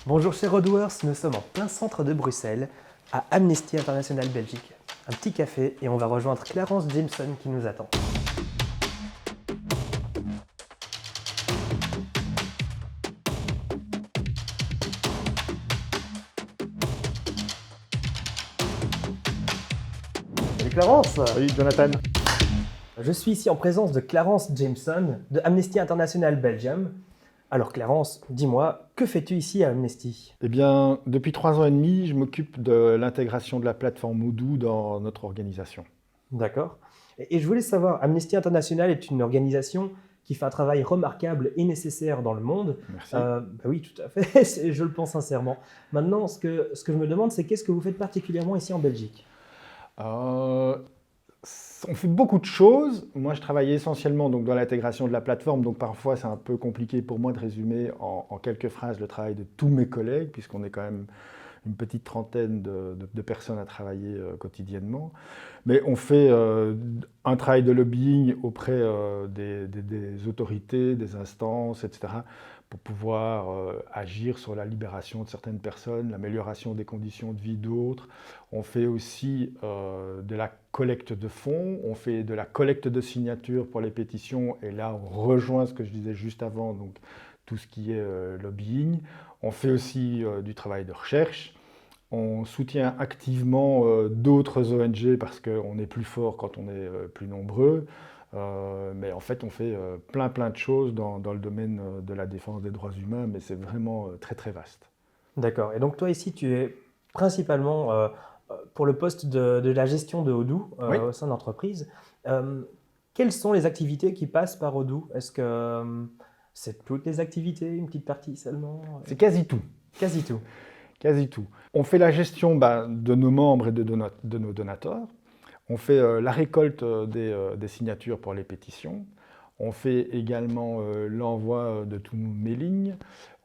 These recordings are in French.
Bonjour chers Odouers, nous sommes en plein centre de Bruxelles, à Amnesty International Belgique. Un petit café et on va rejoindre Clarence Jameson qui nous attend. Salut Clarence. Salut Jonathan. Je suis ici en présence de Clarence Jameson de Amnesty International Belgium. Alors Clarence, dis-moi, que fais-tu ici à Amnesty? Eh bien, depuis 3 ans et demi, je m'occupe de l'intégration de la plateforme Odoo dans notre organisation. D'accord. Et je voulais savoir, Amnesty International est une organisation qui fait un travail remarquable et nécessaire dans le monde. Merci. Oui, tout à fait, je le pense sincèrement. Maintenant, ce que je me demande, c'est qu'est-ce que vous faites particulièrement ici en Belgique? On fait beaucoup de choses. Moi, je travaille essentiellement donc, dans l'intégration de la plateforme, donc parfois c'est un peu compliqué pour moi de résumer en quelques phrases le travail de tous mes collègues, puisqu'on est quand même une petite trentaine de personnes à travailler quotidiennement. Mais on fait un travail de lobbying auprès des autorités, des instances, etc., pour pouvoir agir sur la libération de certaines personnes, l'amélioration des conditions de vie d'autres. On fait aussi de la collecte de fonds, on fait de la collecte de signatures pour les pétitions, et là on rejoint ce que je disais juste avant, donc tout ce qui est lobbying. On fait aussi du travail de recherche. On soutient activement d'autres ONG parce qu'on est plus fort quand on est plus nombreux. Mais en fait, on fait plein de choses dans le domaine de la défense des droits humains, mais c'est vraiment très très vaste. D'accord. Et donc toi ici, tu es principalement pour le poste de la gestion de Odoo Oui, au sein de l'entreprise. Quelles sont les activités qui passent par Odoo? Est-ce que c'est toutes les activités, une petite partie seulement? c'est quasi tout. Quasi tout. Quasi tout. On fait la gestion de nos membres et de nos donateurs. On fait la récolte des signatures pour les pétitions. On fait également l'envoi de tous nos mailings.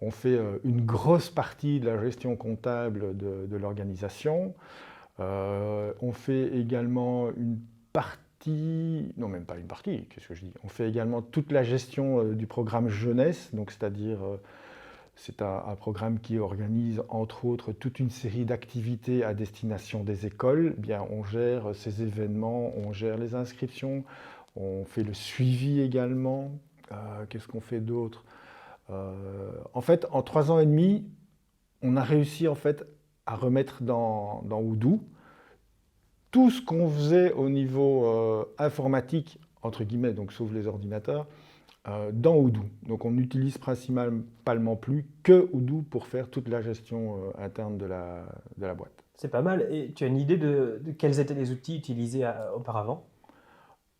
On fait une grosse partie de la gestion comptable de l'organisation. On fait également une partie, non même pas une partie, qu'est-ce que je dis? On fait également toute la gestion du programme jeunesse, donc c'est-à-dire c'est un programme qui organise, entre autres, toute une série d'activités à destination des écoles. Bien, on gère ces événements, on gère les inscriptions, on fait le suivi également. Qu'est-ce qu'on fait d'autre? En fait, en 3 ans et demi, on a réussi en fait, à remettre dans Odoo tout ce qu'on faisait au niveau informatique, entre guillemets, donc sauf les ordinateurs, dans Odoo. Donc on n'utilise principalement plus que Odoo pour faire toute la gestion interne de la boîte. C'est pas mal. Et tu as une idée de quels étaient les outils utilisés auparavant?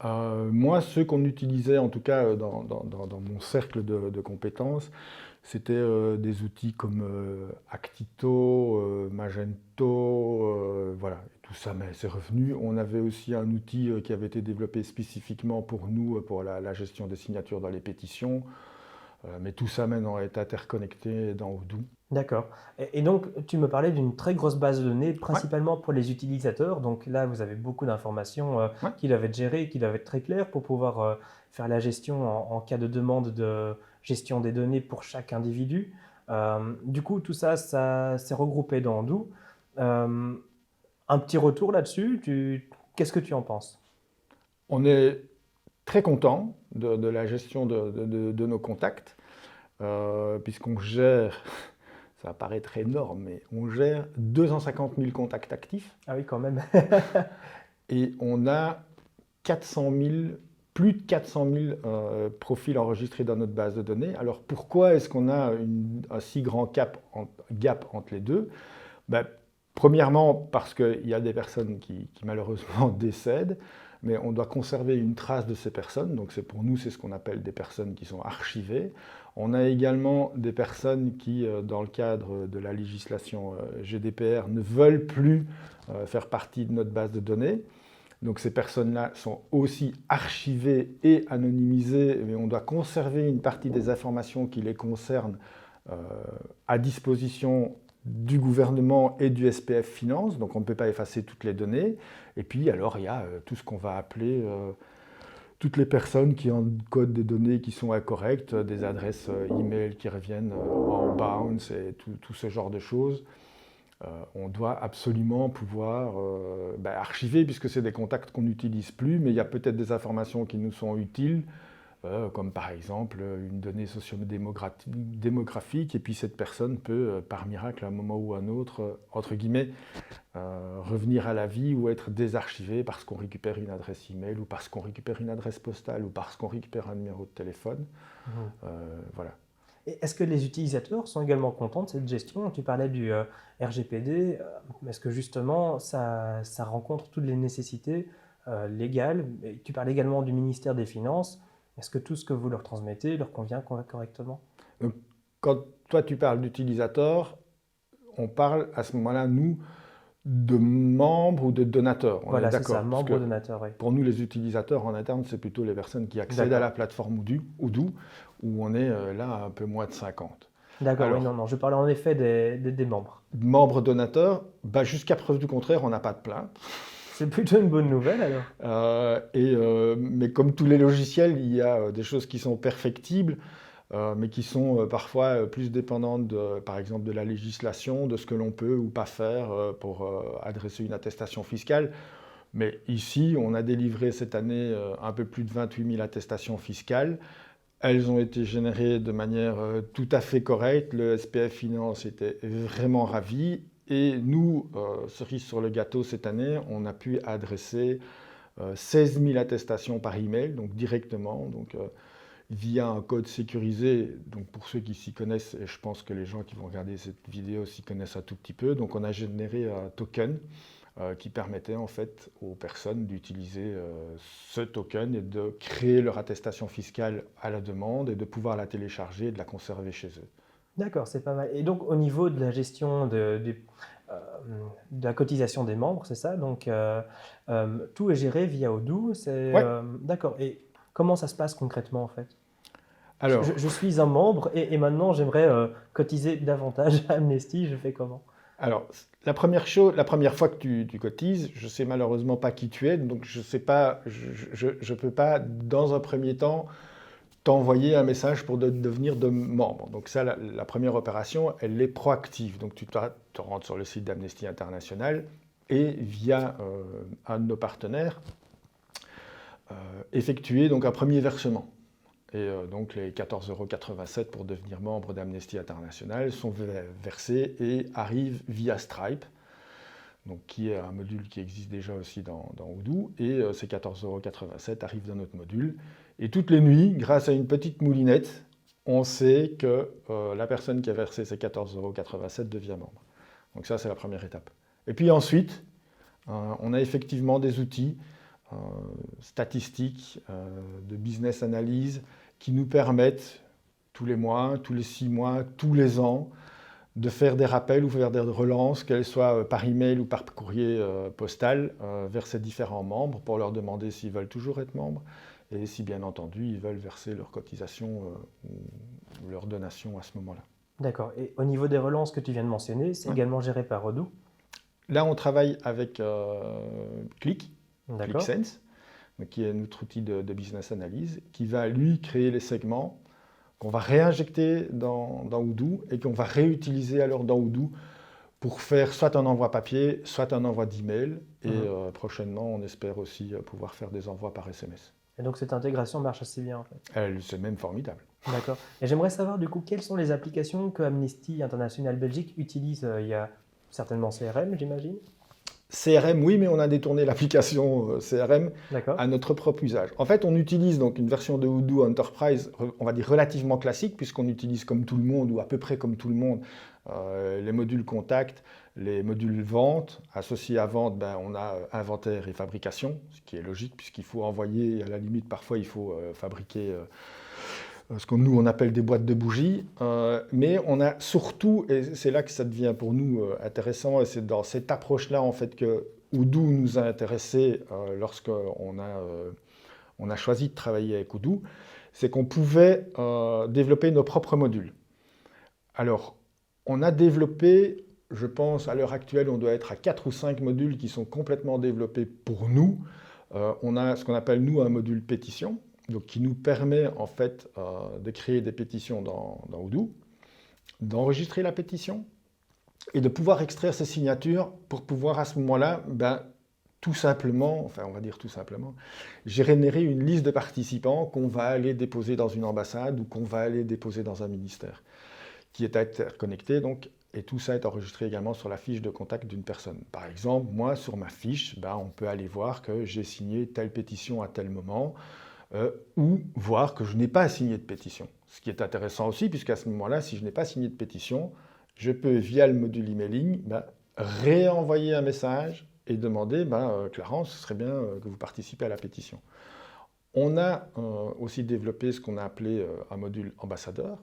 Moi, ceux qu'on utilisait, en tout cas dans mon cercle de compétences, c'était des outils comme Actito, Magento, voilà, tout ça, mais c'est revenu. On avait aussi un outil qui avait été développé spécifiquement pour nous, pour la gestion des signatures dans les pétitions. Mais tout ça maintenant est interconnecté dans Odoo. D'accord. Et donc, tu me parlais d'une très grosse base de données, Ouais, principalement pour les utilisateurs. Donc là, vous avez beaucoup d'informations ouais. qui doivent être gérées, qui doivent être très claires pour pouvoir faire la gestion en cas de demande de gestion des données pour chaque individu. Du coup, tout ça, ça s'est regroupé dans Odoo. Euh, un petit retour là-dessus, qu'est-ce que tu en penses? On est très content de la gestion de nos contacts, puisqu'on gère, ça va paraître énorme, mais on gère 250 000 contacts actifs Ah oui, quand même. et on a 400 000, plus de 400 000 profils enregistrés dans notre base de données. Alors pourquoi est-ce qu'on a un si grand gap entre les deux? Ben, premièrement, parce qu'il y a des personnes qui malheureusement décèdent, mais on doit conserver une trace de ces personnes. Donc pour nous, c'est ce qu'on appelle des personnes qui sont archivées. On a également des personnes qui, dans le cadre de la législation GDPR, ne veulent plus faire partie de notre base de données. Donc ces personnes-là sont aussi archivées et anonymisées, mais on doit conserver une partie des informations qui les concernent à disposition du gouvernement et du SPF Finance, donc on ne peut pas effacer toutes les données. Et puis alors il y a tout ce qu'on va appeler toutes les personnes qui encodent des données qui sont incorrectes, des adresses email qui reviennent en bounce et tout ce genre de choses. On doit absolument pouvoir archiver, puisque c'est des contacts qu'on n'utilise plus, mais il y a peut-être des informations qui nous sont utiles, comme par exemple une donnée sociodémographique, et puis cette personne peut, par miracle, à un moment ou à un autre, entre guillemets, revenir à la vie ou être désarchivée parce qu'on récupère une adresse email, ou parce qu'on récupère une adresse postale, ou parce qu'on récupère un numéro de téléphone. Voilà. Et est-ce que les utilisateurs sont également contents de cette gestion? Tu parlais du RGPD. Est-ce que justement ça rencontre toutes les nécessités légales? Et tu parlais également du ministère des Finances. Est-ce que tout ce que vous leur transmettez leur convient correctement? Donc, quand toi tu parles d'utilisateur, on parle à ce moment-là, nous, de membres ou de donateurs. On Voilà, est c'est d'accord, ça, parce membre que ou donateur, oui. pour nous, les utilisateurs en interne, c'est plutôt les personnes qui accèdent à D'accord. la plateforme Odoo, où on est là à un peu moins de 50. D'accord, oui, Alors, non, je parlais en effet des membres. membres donateurs, jusqu'à preuve du contraire, on n'a pas de plainte. C'est plutôt une bonne nouvelle alors. Mais comme tous les logiciels, il y a des choses qui sont perfectibles, mais qui sont parfois plus dépendantes, par exemple, de la législation, de ce que l'on peut ou pas faire pour adresser une attestation fiscale. Mais ici, on a délivré cette année un peu plus de 28 000 attestations fiscales. Elles ont été générées de manière tout à fait correcte. Le SPF Finance était vraiment ravi. Et nous, cerise sur le gâteau cette année, on a pu adresser 16 000 attestations par email, donc directement, donc via un code sécurisé. Donc pour ceux qui s'y connaissent, et je pense que les gens qui vont regarder cette vidéo s'y connaissent un tout petit peu, donc on a généré un token qui permettait en fait aux personnes d'utiliser ce token et de créer leur attestation fiscale à la demande et de pouvoir la télécharger et de la conserver chez eux. D'accord, c'est pas mal. Et donc au niveau de la gestion de la cotisation des membres, c'est ça? Donc tout est géré via Odoo. Ouais. D'accord. Et comment ça se passe concrètement en fait? Alors, Je suis un membre et maintenant j'aimerais cotiser davantage à Amnesty. Je fais comment? Alors, la première fois que tu cotises, je ne sais malheureusement pas qui tu es, donc je sais pas, je peux pas, dans un premier temps, t'envoyer un message pour devenir membre. Donc ça, la première opération, elle est proactive. Donc tu rentres sur le site d'Amnesty International et via un de nos partenaires, effectuer donc un premier versement. Et donc les 14,87 € pour devenir membre d'Amnesty International sont versés et arrivent via Stripe, donc qui est un module qui existe déjà aussi dans Odoo. Et ces 14,87 € arrivent dans notre module. Et toutes les nuits, grâce à une petite moulinette, on sait que la personne qui a versé ces 14,87 € devient membre. Donc ça, c'est la première étape. Et puis ensuite, on a effectivement des outils statistiques, de business analyse, qui nous permettent tous les mois, tous les 6 mois, tous les ans, de faire des rappels ou faire des relances, qu'elles soient par email ou par courrier postal, vers ces différents membres pour leur demander s'ils veulent toujours être membres et si bien entendu ils veulent verser leur cotisation ou leur donation à ce moment-là. D'accord. Et au niveau des relances que tu viens de mentionner, c'est également géré par Odoo? Là, on travaille avec D'accord. ClickSense, qui est notre outil de business analyse, qui va lui créer les segments qu'on va réinjecter dans Odoo et qu'on va réutiliser alors dans Odoo pour faire soit un envoi papier, soit un envoi d'email. Et prochainement, on espère aussi pouvoir faire des envois par SMS. Et donc cette intégration marche assez bien en fait. C'est même formidable. D'accord. Et j'aimerais savoir du coup quelles sont les applications que Amnesty International Belgique utilise. Il y a certainement CRM, j'imagine. CRM, oui, mais on a détourné l'application CRM D'accord. à notre propre usage. En fait, on utilise donc une version de Odoo Enterprise, on va dire relativement classique, puisqu'on utilise comme tout le monde, ou à peu près comme tout le monde, les modules contact, les modules vente. Associés à vente, on a inventaire et fabrication, ce qui est logique, puisqu'il faut envoyer, à la limite, parfois il faut fabriquer ce que nous on appelle des boîtes de bougies, mais on a surtout, et c'est là que ça devient pour nous intéressant, et c'est dans cette approche-là en fait que Odoo nous a intéressés lorsqu'on a choisi de travailler avec Odoo, c'est qu'on pouvait développer nos propres modules. Alors, on a développé, je pense à l'heure actuelle, on doit être à 4 ou 5 modules qui sont complètement développés pour nous, On a ce qu'on appelle, nous, un module pétition, donc qui nous permet en fait de créer des pétitions dans Odoo, d'enregistrer la pétition et de pouvoir extraire ces signatures pour pouvoir à ce moment-là, tout simplement, enfin on va dire tout simplement, générer une liste de participants qu'on va aller déposer dans une ambassade ou qu'on va aller déposer dans un ministère, qui est interconnecté donc, et tout ça est enregistré également sur la fiche de contact d'une personne. Par exemple, moi sur ma fiche, on peut aller voir que j'ai signé telle pétition à tel moment, ou voir que je n'ai pas signé de pétition. Ce qui est intéressant aussi, puisqu'à ce moment-là, si je n'ai pas signé de pétition, je peux, via le module emailing, réenvoyer un message et demander, Clarence, ce serait bien que vous participez à la pétition. On a aussi développé ce qu'on a appelé un module ambassadeur.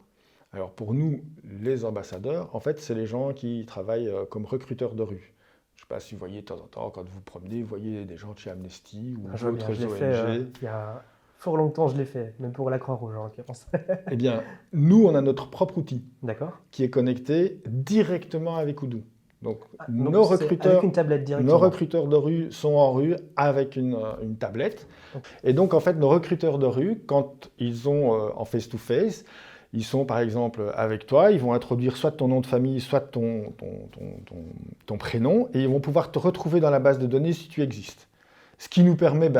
Alors pour nous, les ambassadeurs, en fait, c'est les gens qui travaillent comme recruteurs de rue. Je ne sais pas si vous voyez de temps en temps, quand vous promenez, vous voyez des gens de chez Amnesty ou d'autres Je l'ai ONG. fait, il y a fort longtemps, je l'ai fait, même pour la Croix-Rouge en l'occurrence. Eh bien, nous, on a notre propre outil D'accord. qui est connecté directement avec Odoo. Donc, Donc nos avec une tablette directement. nos recruteurs de rue sont en rue avec une tablette. Okay. Et donc, en fait, nos recruteurs de rue, quand ils sont en face-to-face, ils sont par exemple avec toi, ils vont introduire soit ton nom de famille, soit ton prénom, et ils vont pouvoir te retrouver dans la base de données si tu existes. Ce qui nous permet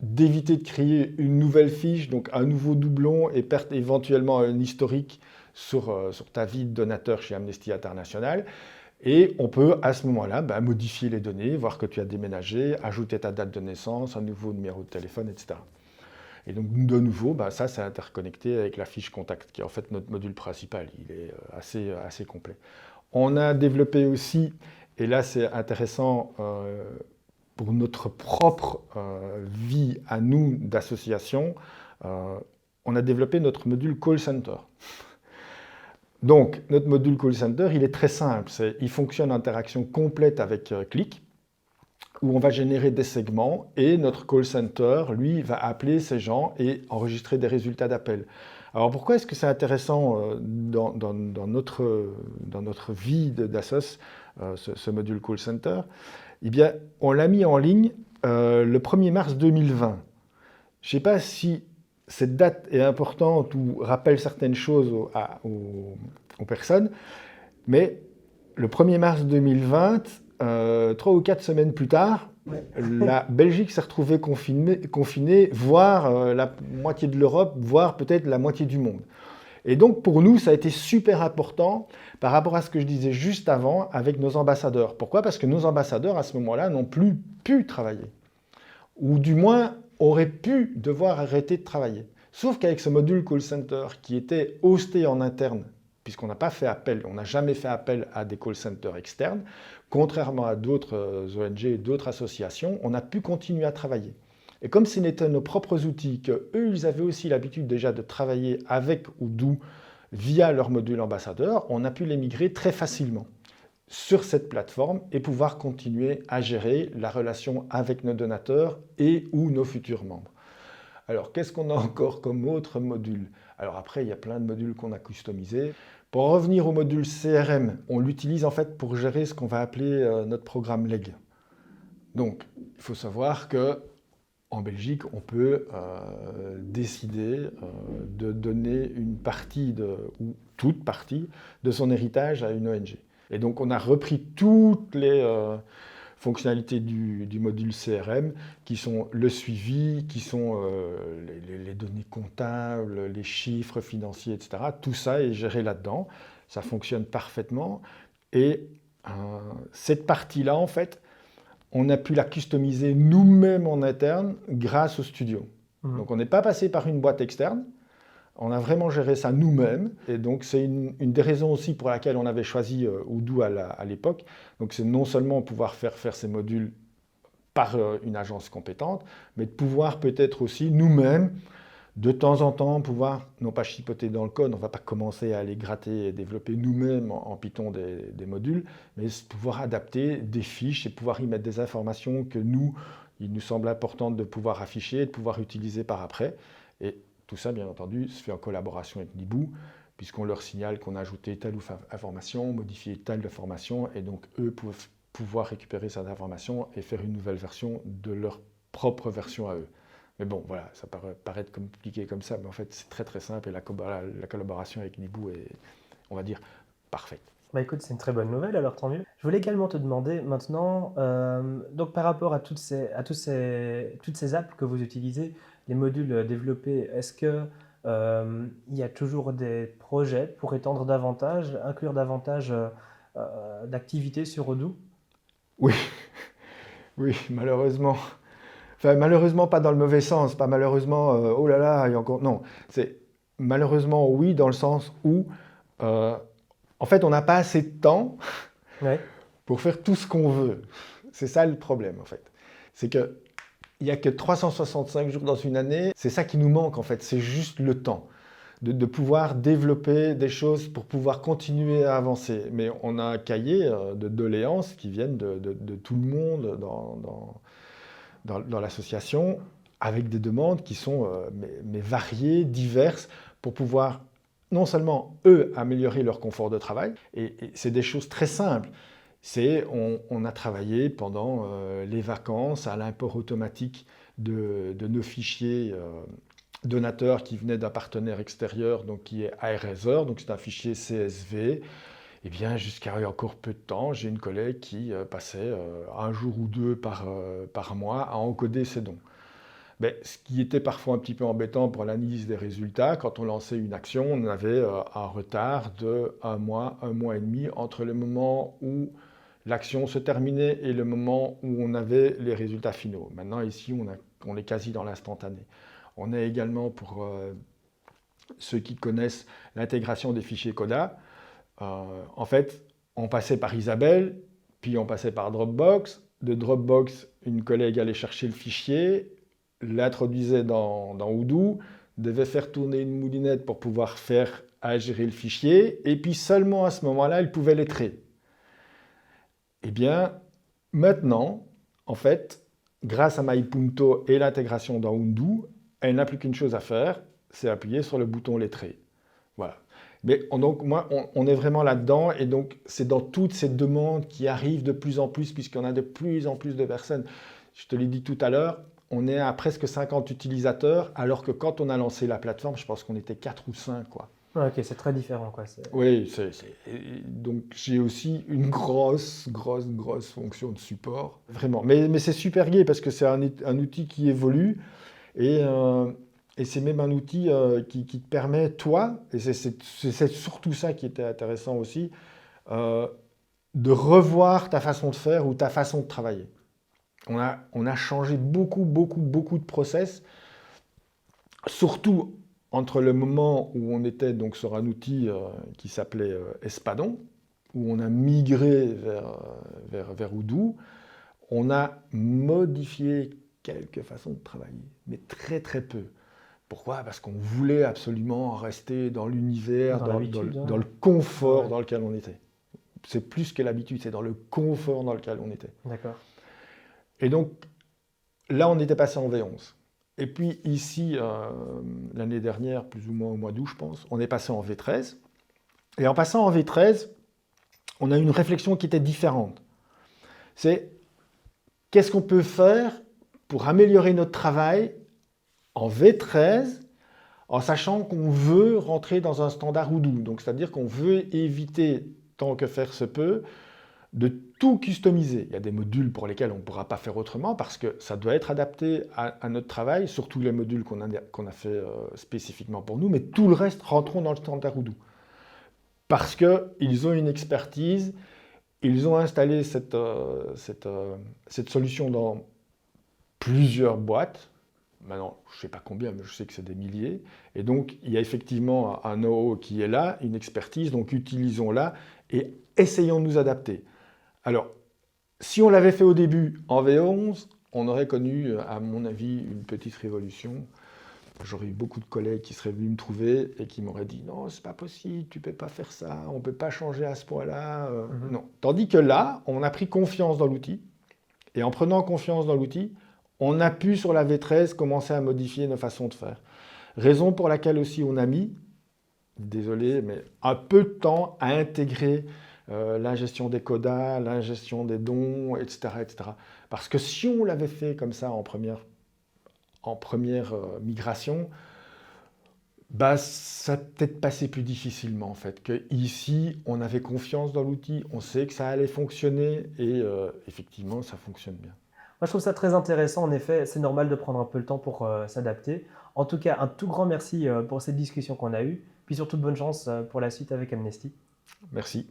d'éviter de créer une nouvelle fiche, donc un nouveau doublon, et perdre éventuellement un historique sur ta vie de donateur chez Amnesty International. Et on peut à ce moment-là modifier les données, voir que tu as déménagé, ajouter ta date de naissance, un nouveau numéro de téléphone, etc. Et donc de nouveau, ça c'est interconnecté avec la fiche contact, qui est en fait notre module principal. Il est assez complet. On a développé aussi, et là c'est intéressant pour notre propre vie à nous d'association, on a développé notre module call center. Donc, notre module call center, il est très simple. Il fonctionne en interaction complète avec Click, où on va générer des segments et notre call center, lui, va appeler ces gens et enregistrer des résultats d'appel. Alors, pourquoi est-ce que c'est intéressant dans notre vie d'assos, ce module call center? Eh bien, on l'a mis en ligne le 1er mars 2020. Je ne sais pas si cette date est importante ou rappelle certaines choses aux personnes, mais le 1er mars 2020, 3 ou 4 semaines plus tard, la Belgique s'est retrouvée confinée, voire la moitié de l'Europe, voire peut-être la moitié du monde. Et donc pour nous, ça a été super important par rapport à ce que je disais juste avant avec nos ambassadeurs. Pourquoi? Parce que nos ambassadeurs, à ce moment-là, n'ont plus pu travailler. Ou du moins, auraient pu devoir arrêter de travailler. Sauf qu'avec ce module call center qui était hosté en interne, puisqu'on n'a pas fait appel, on n'a jamais fait appel à des call centers externes, contrairement à d'autres ONG et d'autres associations, on a pu continuer à travailler. Et comme ce n'étaient nos propres outils, qu'eux, ils avaient aussi l'habitude déjà de travailler avec Odoo via leur module ambassadeur, on a pu les migrer très facilement sur cette plateforme et pouvoir continuer à gérer la relation avec nos donateurs et ou nos futurs membres. Alors, qu'est-ce qu'on a encore comme autre module? Alors après, il y a plein de modules qu'on a customisés. Pour revenir au module CRM, on l'utilise en fait pour gérer ce qu'on va appeler notre programme LEG. Donc, il faut savoir que en Belgique, on peut décider de donner une partie ou toute partie de son héritage à une ONG. Et donc, on a repris toutes les fonctionnalités du module CRM, qui sont le suivi, qui sont les données comptables, les chiffres financiers, etc. Tout ça est géré là-dedans. Ça fonctionne parfaitement. Et cette partie-là, en fait, on a pu la customiser nous-mêmes en interne grâce au studio. Donc on n'est pas passé par une boîte externe, on a vraiment géré ça nous-mêmes. Et donc c'est une des raisons aussi pour laquelle on avait choisi Odoo à l'époque. Donc c'est non seulement pouvoir faire ces modules par une agence compétente, mais de pouvoir peut-être aussi nous-mêmes, de temps en temps, pouvoir, non pas chipoter dans le code, on ne va pas commencer à aller gratter et développer nous-mêmes en Python des modules, mais pouvoir adapter des fiches et pouvoir y mettre des informations que nous, il nous semble important de pouvoir afficher et de pouvoir utiliser par après. Et tout ça, bien entendu, se fait en collaboration avec Niboo, puisqu'on leur signale qu'on a ajouté telle ou information, modifié telle information, et donc eux peuvent pouvoir récupérer cette information et faire une nouvelle version de leur propre version à eux. Mais bon, voilà, ça paraît compliqué comme ça, mais en fait, c'est très très simple et la collaboration avec Nibou est, on va dire, parfaite. Bah écoute, c'est une très bonne nouvelle, alors tant mieux. Je voulais également te demander maintenant, donc par rapport à toutes ces apps que vous utilisez, les modules développés, est-ce que il y a toujours des projets pour étendre davantage, inclure davantage d'activités sur Odoo? Oui, oui, malheureusement. Enfin, malheureusement, pas dans le mauvais sens, pas malheureusement, oh là là, il y a encore. Non, c'est malheureusement oui, dans le sens où, euh, en fait, on n'a pas assez de temps Ouais, pour faire tout ce qu'on veut. C'est ça le problème, en fait. C'est qu'il n'y a que 365 jours dans une année. C'est ça qui nous manque, en fait. C'est juste le temps de pouvoir développer des choses pour pouvoir continuer à avancer. Mais on a un cahier de doléances qui viennent de tout le monde dans l'association, avec des demandes qui sont mais variées, diverses, pour pouvoir non seulement, eux, améliorer leur confort de travail, et c'est des choses très simples. On a travaillé pendant les vacances à l'import automatique de nos fichiers donateurs qui venaient d'un partenaire extérieur, donc qui est ARSer, donc c'est un fichier CSV. Eh bien, jusqu'à il y a encore peu de temps, j'ai une collègue qui passait un jour ou deux par mois à encoder ses dons. Mais ce qui était parfois un petit peu embêtant pour l'analyse des résultats, quand on lançait une action, on avait un retard de un mois et demi entre le moment où l'action se terminait et le moment où on avait les résultats finaux. Maintenant, ici, on est quasi dans l'instantané. On est également, pour ceux qui connaissent l'intégration des fichiers CODA, en fait, on passait par Isabelle, puis on passait par Dropbox. De Dropbox, une collègue allait chercher le fichier, l'introduisait dans Odoo, devait faire tourner une moulinette pour pouvoir faire gérer le fichier, et puis seulement à ce moment-là, elle pouvait lettrer. Eh bien, maintenant, en fait, grâce à MyPunto et l'intégration dans Odoo, elle n'a plus qu'une chose à faire, c'est appuyer sur le bouton lettrer. Voilà. Mais donc, moi, on est vraiment là-dedans, et donc c'est dans toutes ces demandes qui arrivent de plus en plus, puisqu'on a de plus en plus de personnes. Je te l'ai dit tout à l'heure, on est à presque 50 utilisateurs, alors que quand on a lancé la plateforme, je pense qu'on était 4 ou 5, quoi. ok, c'est très différent, quoi. Oui, donc j'ai aussi une grosse fonction de support, vraiment. Mais c'est super gai, parce que c'est un outil qui évolue, et c'est même un outil qui te permet, toi, et c'est surtout ça qui était intéressant aussi, de revoir ta façon de faire ou ta façon de travailler. On a changé beaucoup de process, surtout entre le moment où on était donc sur un outil qui s'appelait Espadon, où on a migré vers Odoo. On a modifié quelques façons de travailler, mais très peu. Pourquoi? Parce qu'on voulait absolument rester dans l'univers, dans le confort dans lequel on était. C'est plus que l'habitude, c'est dans le confort dans lequel on était. D'accord. Et donc, là, on était passé en V11. Et puis ici, l'année dernière, plus ou moins au mois d'août, je pense, on est passé en V13. Et en passant en V13, on a une réflexion qui était différente. C'est qu'est-ce qu'on peut faire pour améliorer notre travail en V13, en sachant qu'on veut rentrer dans un standard Odoo. Donc, c'est-à-dire qu'on veut éviter, tant que faire se peut, de tout customiser. Il y a des modules pour lesquels on ne pourra pas faire autrement, parce que ça doit être adapté à notre travail, surtout les modules qu'on a fait spécifiquement pour nous, mais tout le reste rentrons dans le standard Odoo. Parce qu'ils ont une expertise, ils ont installé cette solution dans plusieurs boîtes. Maintenant, je ne sais pas combien, mais je sais que c'est des milliers. Et donc, il y a effectivement un know-how qui est là, une expertise, donc utilisons-la et essayons de nous adapter. Alors, si on l'avait fait au début en V11, on aurait connu, à mon avis, une petite révolution. J'aurais eu beaucoup de collègues qui seraient venus me trouver et qui m'auraient dit « Non, c'est pas possible, tu peux pas faire ça, on peut pas changer à ce point-là. » Non. Tandis que là, on a pris confiance dans l'outil. Et en prenant confiance dans l'outil, on a pu, sur la V13, commencer à modifier nos façons de faire. Raison pour laquelle aussi on a mis, désolé, mais un peu de temps à intégrer l'ingestion des quotas, l'ingestion des dons, etc., etc. Parce que si on l'avait fait comme ça en première migration, bah, ça peut-être passé plus difficilement en fait. Que ici, on avait confiance dans l'outil, on sait que ça allait fonctionner et effectivement, ça fonctionne bien. Moi, je trouve ça très intéressant. En effet, c'est normal de prendre un peu le temps pour s'adapter. En tout cas, un tout grand merci pour cette discussion qu'on a eue. Puis surtout, bonne chance pour la suite avec Amnesty. Merci.